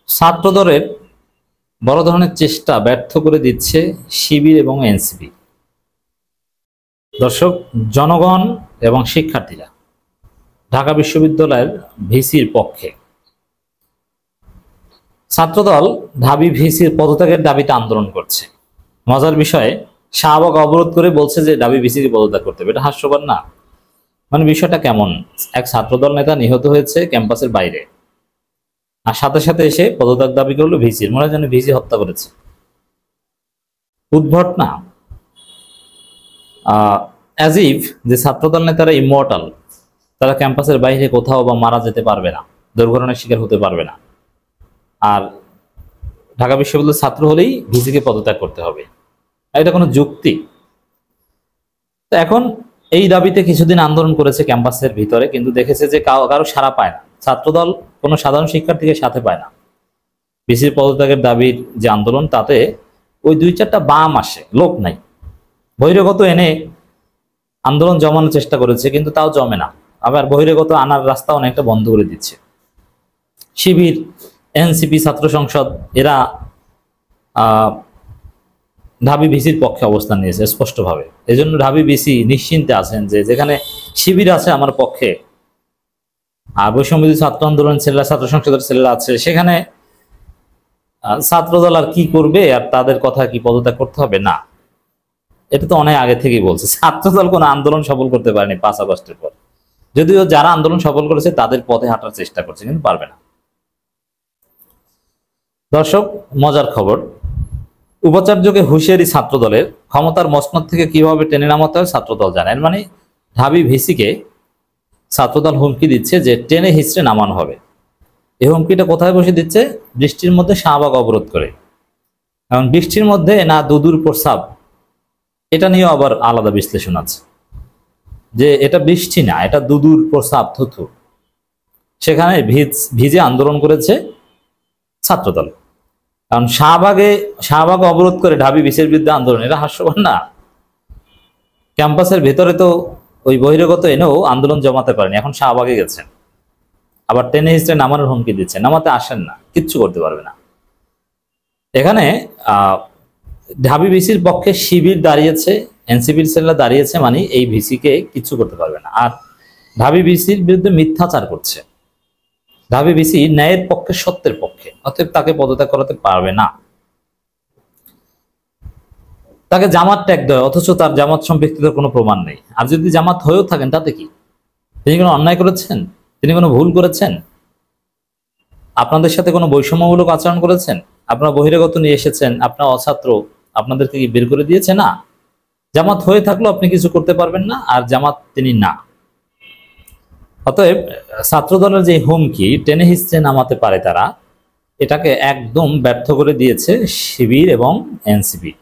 ছাত্রদলের বড় ধরনের চেষ্টা ব্যর্থ করে দিচ্ছে শিবির এবং এনসিপি। দর্শক, জনগণ এবং শিক্ষার্থীরা ঢাকা বিশ্ববিদ্যালয়ের ভিসির পক্ষে। ছাত্রদল ঢাবি ভিসির পদত্যাগের দাবিতে আন্দোলন করছে। মজার বিষয়ে শাহবাগ অবরোধ করে বলছে যে ঢাবি ভিসিকে পদত্যাগ করতে হবে। এটা হাস্যকর না? মানে বিষয়টা কেমন? এক ছাত্রদল নেতা নিহত হয়েছে ক্যাম্পাসের বাইরে, আর সাথে সাথে এসে পদত্যাগ দাবি করলো ভিসির। মনে হয় যেন ভিসি হত্যা করেছে। উদ্ভট না? অ্যাজ ইফ যে ছাত্রদল নেতারা ইমমর্টাল, তারা ক্যাম্পাসের বাইরে কোথাও বা মারা যেতে পারবে না, দুর্ঘটনার শিকার হতে পারবে না, আর ঢাকা বিশ্ববিদ্যালয়ের ছাত্র হলেই ভিসিকে পদত্যাগ করতে হবে। এটা কোনো যুক্তি? তো এখন এই দাবিতে কিছুদিন আন্দোলন করেছে ক্যাম্পাসের ভিতরে, কিন্তু দেখেছে যে কারো সাড়া পায় না। ছাত্রদল কোনো সাধারণ শিক্ষার্থীকে সাথে পায় না। ভিসির পদত্যাগের দাবির যে আন্দোলন, তাতে ওই 2-4টা বাম আসে, লোক নাই। বহিরাগত এনে আন্দোলন জমানোর চেষ্টা করেছে, কিন্তু তাও জমে না। আবার বহিরাগত আনার রাস্তা অনেকটা বন্ধ করে দিচ্ছে। শিবির, এনসিপি, ছাত্র সংসদ এরা ঢাবি ভিসির পক্ষে অবস্থান নিয়েছে স্পষ্টভাবে। এজন্য ঢাবি ভিসি নিশ্চিন্তে আছেন যে যেখানে শিবির আছে আমার পক্ষে, আর বৈষম্যবিরোধী ছাত্র আন্দোলন ছেলেরা, ছাত্র সংসদের ছেলেরা আছে, সেখানে ছাত্রদল আর কি করবে, আর তাদের কথা কি পদত্যাগ করতে হবে? না, এটা তো অনেক আগে থেকেই বলছে। ছাত্রদল কোনো আন্দোলন সফল করতে পারেনি 5 আগস্টের পর, যদিও যারা আন্দোলন সফল করেছে তাদের পথে হাঁটার চেষ্টা করছে, কিন্তু পারবে না। দর্শক, মজার খবর, উপাচার্যকে হুঁশিয়ারি ছাত্রদলের। ক্ষমতার মসনদ থেকে কিভাবে টেনে নামাতে হয় ছাত্রদল জানেন। মানে ঢাবি ভিসিকে ছাত্রদল হুমকি দিচ্ছে যে টেনে হিচড়ে নামানো হবে। এই হুমকিটা কোথায় বসে দিচ্ছে? বৃষ্টির মধ্যে শাহবাগ অবরোধ করে। কারণ বৃষ্টির মধ্যে না দুদুর প্রস্রাব, এটা নিয়েও আবার আলাদা বিশ্লেষণ আছে, যে এটা বৃষ্টি না, এটা দুদুর প্রস্রাব, থুথু। সেখানে ভিজে আন্দোলন করেছে ছাত্রদল। কারণ শাহবাগ অবরোধ করে ঢাবি ভিসির বিরুদ্ধে আন্দোলন, এটা হাস্যকর না? ক্যাম্পাসের ভেতরে তো ওই বহিরাগত এনেও আন্দোলন জমাতে পারেনি, এখন শাহবাগে গেছেন, আবার টেনে হিস্ট্রে নামানোর হুমকি দিচ্ছে। নামাতে আসেন না, কিচ্ছু করতে পারবে না। এখানে ঢাবি ভিসির পক্ষে শিবির দাঁড়িয়েছে, এনসিপির ছেলেরা দাঁড়িয়েছে, মানে এই ভিসিকে কিচ্ছু করতে পারবে না। আর ঢাবি ভিসির বিরুদ্ধে মিথ্যাচার করছে। ঢাবি ভিসি ন্যায়ের পক্ষে, সত্যের পক্ষে, অতএব তাকে পদত্যাগ করাতে পারবে না। তাকে জামাত ট্যাগ দেয়, অথচ তার জামাত সম্পৃক্ততার কোনো প্রমাণ নেই। আর যদি জামাত হয়েও থাকেন, তাতে কি? তিনি কোনো অন্যায় করেছেন? তিনি কোনো ভুল করেছেন? আপনাদের সাথে কোনো বৈষম্যমূলক আচরণ করেছেন? আপনারা বহিরাগত নিয়ে এসেছেন, আপনার অছাত্র, আপনাদেরকে কি বের করে দিয়েছে? না। জামাত হয়ে থাকলেও আপনি কিছু করতে পারবেন না, আর জামাত তিনি না। অতএব ছাত্রদলের যে হুমকি টেনে হিচড়ে নামাতে পারে তারা, এটাকে একদম ব্যর্থ করে দিয়েছে শিবির এবং এনসিপি।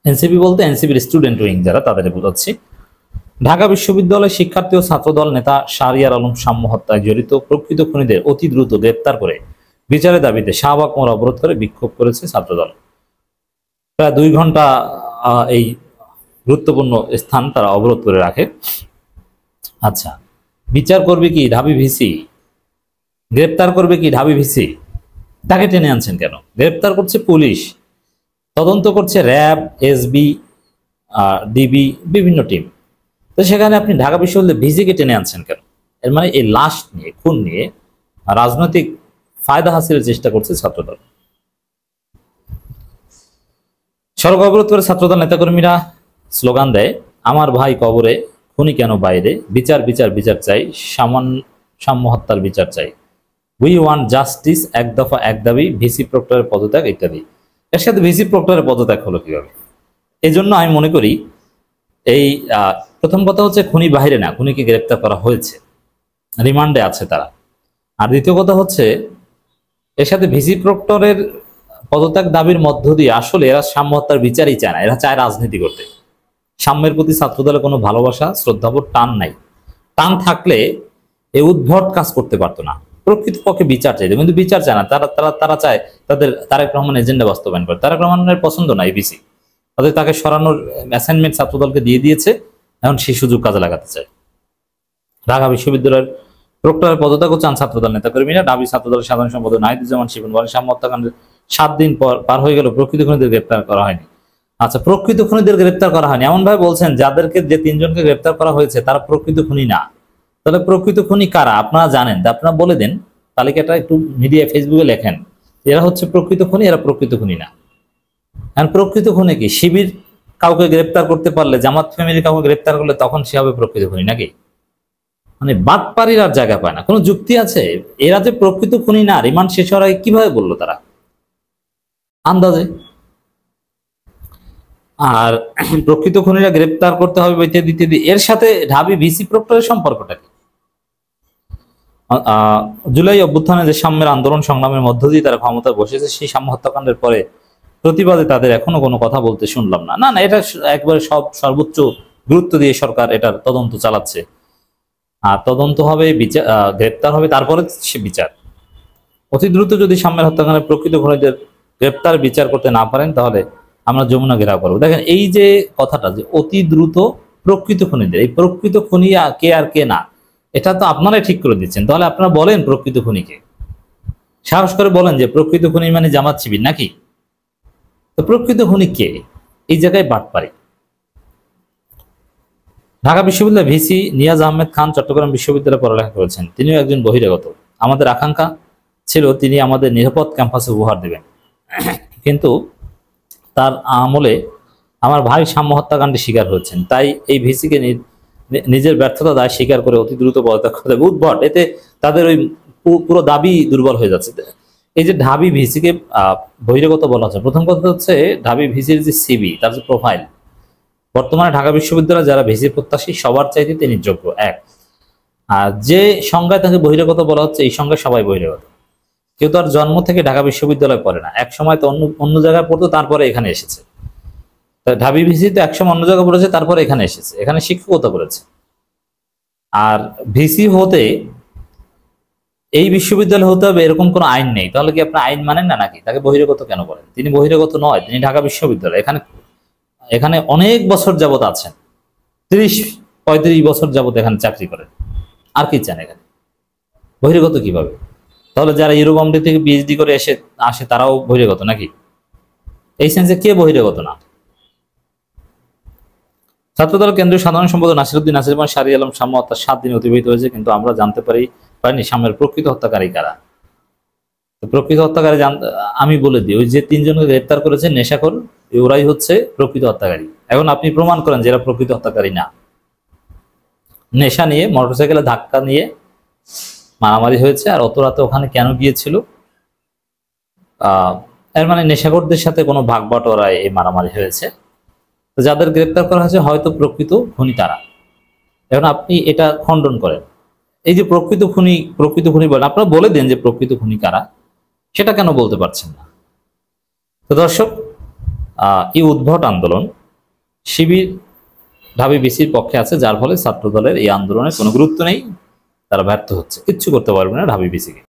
এনসিপি বলতে এনসিপির স্টুডেন্ট উইং যারা, তাদের বোঝাচ্ছি। ঢাকা বিশ্ববিদ্যালয়ের শিক্ষার্থী ও ছাত্রদল নেতা শাহরিয়ার আলম সাম্য হত্যায় জড়িত প্রকৃত খুনিদের অতি দ্রুত গ্রেপ্তার করে বিচারের দাবিতে শাহবাগ মোড় অবরোধ করে বিক্ষোভ করেছে ছাত্রদল। প্রায় 2 ঘন্টা এই গুরুত্বপূর্ণ স্থান তারা অবরোধ করে রাখে। আচ্ছা, বিচার করবে কি ঢাবি ভিসি? গ্রেপ্তার করবে কি ঢাবি ভিসি? তাকে টেনে আনছেন কেন? গ্রেপ্তার করছে পুলিশ, তদন্ত করছে র্যাব, এসবি, ডিবি, বিভিন্ন টিম। তো সেখানে আপনি ঢাকা বিশ্ববিদ্যালয়ে ভিসিকে টেনে আনছেন কেন? এর মানে এই লাশ নিয়ে, খুন নিয়ে রাজনৈতিক ফায়দা হাসিলের চেষ্টা করছে ছাত্রদল। সড়ক অবরোধ করে ছাত্রদল নেতাকর্মীরা স্লোগান দেয়, আমার ভাই কবরে, খুনি কেন বাইরে, বিচার বিচার বিচার চাই, সাম্য হত্যার বিচার চাই, উই ওয়ান্ট জাস্টিস, এক দফা এক দাবি, ভিসি প্রক্টরের পদত্যাগ ইত্যাদি। এর সাথে ভিসি প্রক্টরের পদত্যাগ হলো কিভাবে? এই জন্য আমি মনে করি এই প্রথম কথা হচ্ছে খুনি বাইরে না, খুনিকে গ্রেপ্তার করা হয়েছে, রিমান্ডে আছে তারা। আর দ্বিতীয় কথা হচ্ছে এর সাথে ভিসি প্রক্টরের পদত্যাগ দাবির মধ্য দিয়ে আসলে এরা সাম্য হত্যার বিচারই চায় না, এরা চায় রাজনীতি করতে। সাম্যের প্রতি ছাত্রদলের কোনো ভালোবাসা, শ্রদ্ধাবোধ, টান নাই। টান থাকলে এই উদ্ভট কাজ করতে পারতো না। প্রকৃতপক্ষে বিচার চাইতো, কিন্তু বিচার চায় না। তারা চায় তাদের তারেক রহমান এজেন্ডা বাস্তবায়ন করে। তারেক রহমানের পছন্দ না এবিসি, তাদের তাকে সরানোর অ্যাসাইনমেন্ট ছাত্রদলকে দিয়ে দিয়েছে, এখন সেই সুযোগ কাজে লাগাতে চায়। ঢাকা বিশ্ববিদ্যালয়ের প্রক্টরের পদত্যাগও চান ছাত্রদল নেতাকর্মীরা। ঢাবি ছাত্রদলের সাধারণ সম্পাদক নাহিদুজ্জামান শিবন বলেন, সাম্য হত্যাকাণ্ডের 7 দিন পার হয়ে গেল, প্রকৃত খুনিদের গ্রেপ্তার করা হয়নি। আচ্ছা, প্রকৃত খুনিদের গ্রেপ্তার করা হয়নি এমন ভাবে বলছেন যাদেরকে, যে 3 জনকে গ্রেপ্তার করা হয়েছে তারা প্রকৃত খুনি না। তাহলে প্রকৃত খুনি কারা আপনারা জানেন, তা আপনারা বলে দেন, তালিকাটা একটু মিডিয়া ফেসবুকে লেখেন, এরা হচ্ছে প্রকৃত খুনি, এরা প্রকৃত খুনি না। কারণ প্রকৃত খুনি কি, শিবির কাউকে গ্রেপ্তার করতে পারলে, জামাত ফ্যামিলি কাউকে গ্রেপ্তার করলে তখন সে হবে প্রকৃত খুনি নাকি? মানে বাটপাড়ির আর জায়গা পায় না, কোনো যুক্তি আছে? এরা যে প্রকৃত খুনি না, রিমান্ড শেষ হওয়ার আগে কিভাবে বললো তারা? আন্দাজে। আর প্রকৃত খুনিরা গ্রেপ্তার করতে হবে ইত্যাদি। এর সাথে ঢাবি ভিসি প্রক্টরের সম্পর্কটা কি? জুলাই অভ্যুত্থানে যে সাম্যের আন্দোলন সংগ্রামের মধ্য দিয়ে তারা ক্ষমতায় বসেছে, সেই সাম্য হত্যাকাণ্ডের পরে প্রতিবাদে তাদের এখনো কোনো কথা বলতে শুনলাম না। না, এটা একবারে সর্বোচ্চ গুরুত্ব দিয়ে সরকার এটার তদন্ত চালাচ্ছে। আর তদন্ত হবে, বিচার, গ্রেপ্তার হবে, তারপরে সে বিচার। অতি দ্রুত যদি সাম্যের হত্যাকাণ্ডের প্রকৃত খুনিদের গ্রেপ্তার বিচার করতে না পারেন, তাহলে আমরা যমুনা ঘেরাও করবো। দেখেন, এই যে কথাটা যে অতি দ্রুত প্রকৃত খুনিদের, এই প্রকৃত খুনি কে আর কে না, এটা তো আপনারাই ঠিক করে দিচ্ছেন। তাহলে আপনারা বলেন প্রকৃত খুনিকে, সাহস করে বলেন যে প্রকৃত খুনি মানে জামাত শিবির নাকি? তো প্রকৃত খুনি কে? এই জায়গায় বাটপাড়ি। ঢাকা বিশ্ববিদ্যালয়ের ভিসি নিয়াজ আহমেদ খান চট্টগ্রাম বিশ্ববিদ্যালয়ে পড়ালেখা করেছেন। তিনিও একজন বহিরাগত। আমাদের আকাঙ্ক্ষা ছিল তিনি আমাদের নিরাপদ ক্যাম্পাসে উপহার দেবেন, কিন্তু তার আমলে আমার ভাই সাম্য হত্যাকাণ্ডে শিকার হচ্ছেন। তাই এই ভিসিকে নিজের ব্যর্থতা দায় স্বীকার করে অতি দ্রুত পদত্যাগ করতে হবে। উদ্ভট, এতে তাদের ওই পুরো দাবি দুর্বল হয়ে যাচ্ছে। এই যে ঢাবি ভিসিকে বহিরাগত বলা হচ্ছে, প্রথম কথা হচ্ছে ঢাবি ভিসির যে সিভি, তার যে প্রোফাইল, বর্তমানে ঢাকা বিশ্ববিদ্যালয়ে যারা ভিসির প্রত্যাশী সবার চাইতে তিনি যোগ্য, এক। আর যে সংজ্ঞায় তাকে বহিরাগত বলা হচ্ছে, এই সংজ্ঞায় সবাই বহিরাগত। কেউ তো আর জন্ম থেকে ঢাকা বিশ্ববিদ্যালয়ে পড়ে না, এক সময় তো অন্য জায়গায় পড়তো, তারপরে এখানে এসেছে। ঢাবি ভিসি তো একসময় অন্য জায়গায় পড়েছে, তারপরে এখানে এসেছে, এখানে শিক্ষকতা করেছে। আর ভিসি হতে এই বিশ্ববিদ্যালয় হতে হবে এরকম কোনো আইন নেই। তাহলে কি আপনি আইন মানেন না নাকি? তাকে বহিরাগত কেন বলেন? তিনি বহিরাগত নয়, তিনি ঢাকা বিশ্ববিদ্যালয়, এখানে অনেক বছর যাবত আছেন, 30-35 বছর যাবত এখানে চাকরি করেন। আর কি চান এখানে? বহিরাগত কিভাবে? তাহলে যারা ইউরোপ আমেরিকা থেকে পিএইচডি করে আসে তারাও বহিরাগত নাকি? এই সেন্সে কে বহিরাগত না? ছাত্রদল কেন্দ্রীয় সাধারণ সম্পাদক নাসিরউদ্দিন নাসির এবং শাহরি আলম সাম্য হত্যার 7 দিন অতিবাহিত হয়েছে, কিন্তু আমরা জানতে পারিনি সাম্যের প্রকৃত হত্যাকারী কারা। প্রকৃত হত্যাকারী আমি বলে দিই, ওই যে 3 জনকে গ্রেপ্তার করেছে নেশাখোর, ওরাই হচ্ছে প্রকৃত হত্যাকারী। এখন আপনি প্রমাণ করেন যে এরা প্রকৃত হত্যাকারী না। নেশা নিয়ে মোটরসাইকেলে ধাক্কা নিয়ে মারামারি হয়েছে, আর অত রাতে ওখানে কেন গিয়েছিল? এর মানে নেশাখোরদের সাথে কোনো ভাগ বাটোয়ারায় এই মারামারি হয়েছে। যাদের গ্রেপ্তার করা হয়েছে হয়তো প্রকৃত খুনি তারা। এখন আপনি এটা খণ্ডন করেন, এই যে প্রকৃত খুনি বলেন, আপনারা বলে দেন যে প্রকৃত খুনি কারা, সেটা কেন বলতে পারছেন না? তো দর্শক, এই উদ্ভট আন্দোলন শিবির ঢাবি ভিসির পক্ষে আছে, যার ফলে ছাত্র দলের এই আন্দোলনের কোনো গুরুত্ব নেই, তারা ব্যর্থ হচ্ছে, কিচ্ছু করতে পারবে না ঢাবি ভিসিকে।